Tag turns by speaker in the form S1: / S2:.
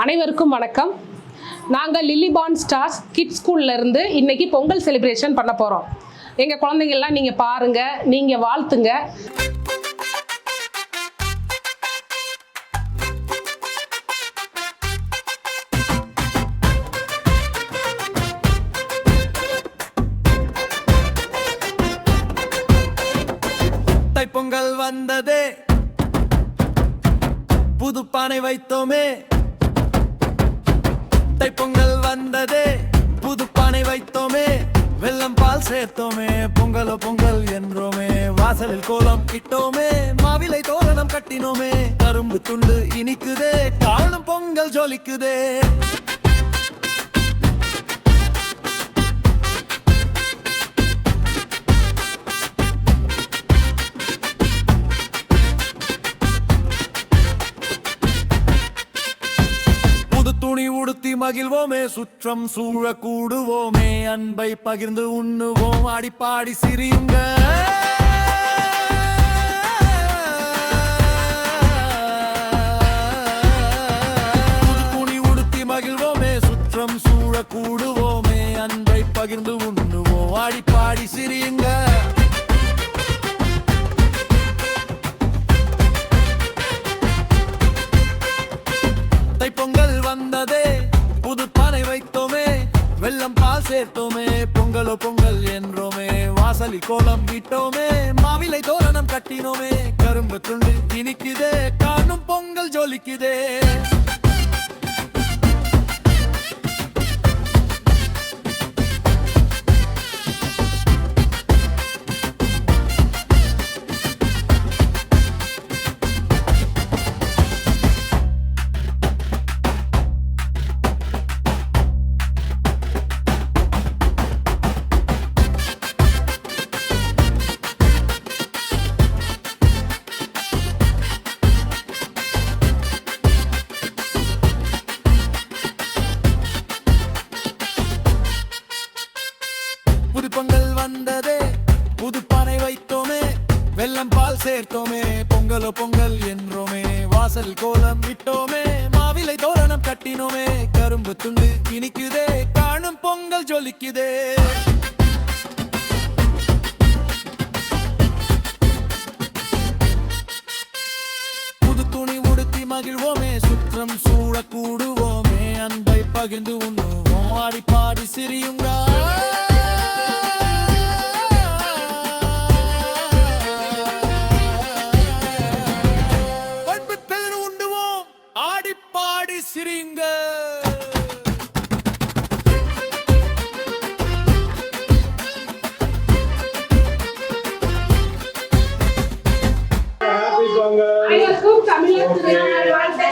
S1: அனைவருக்கும் வணக்கம். நாங்கள் லில்லிபான் ஸ்டார்ஸ் கிட்ஸ் ஸ்கூல்ல இருந்து இன்னைக்கு பொங்கல் செலிப்ரேஷன் பண்ண போறோம். எங்க குழந்தைங்கள்லாம் நீங்க பாருங்க, நீங்க வாழ்த்துங்க.
S2: தைப்பொங்கல் வந்ததே, புது பானை வைத்தோமே. தைப்பொங்கல் வந்ததே, புது பானை வைத்தோமே. வெல்லம் பால் சேர்த்தோமே, பொங்கலோ பொங்கல் என்றோமே. வாசலில் கோலம் இட்டோமே, மாவிலை தோரணம் கட்டினோமே. கரும்பு துண்டு இனிக்குதே, காணும் பொங்கல் ஜொலிக்குதே. துணி உடுத்தி மகிழ்வோமே, சுற்றம் சூழ கூடுவோமே. அன்பை பகிர்ந்து உண்ணுவோம், ஆடிப்பாடி சிரியுங்க. துணி உடுத்தி மகிழ்வோமே, சுற்றம் சூழ கூடுவோமே. அன்பை பகிர்ந்து உண்ணுவோம், ஆடிப்பாடி சிரியுங்க. தைப்பொங்கல் வந்ததே, புது பானை வைத்தோமே. வெல்லம் பால் சேர்த்தோமே, பொங்கலோ பொங்கல் என்றோமே. வாசலி கோலம் இட்டோமே, மாவிலை தோரணம் கட்டினோமே. கரும்பு துண்டு இனிக்குதே, காணும் பொங்கல் ஜொலிக்குதே. புது பொங்கல் வந்ததே, புது பானை வைத்தோமே. வெல்லம் பால் சேர்த்தோமே, பொங்கலோ பொங்கல் என்றோமே. வாசல் கோலம் விட்டோமே, மாவிலை தோரணம் கட்டினோமே. கரும்பு துண்டு இனிக்குதே, காணும் பொங்கல் ஜொலிக்குதே. புது துணி உடுத்தி மகிழ்வோமே, சுற்றம் சூழ கூடுவோமே. அன்பை பகிர்ந்து உண்ணுவோம், ஆடி பாடி சிரியுங்க. சிரிங்க.
S1: அனைவருக்கும் தமிழர் திருநாள் வாழ்த்து.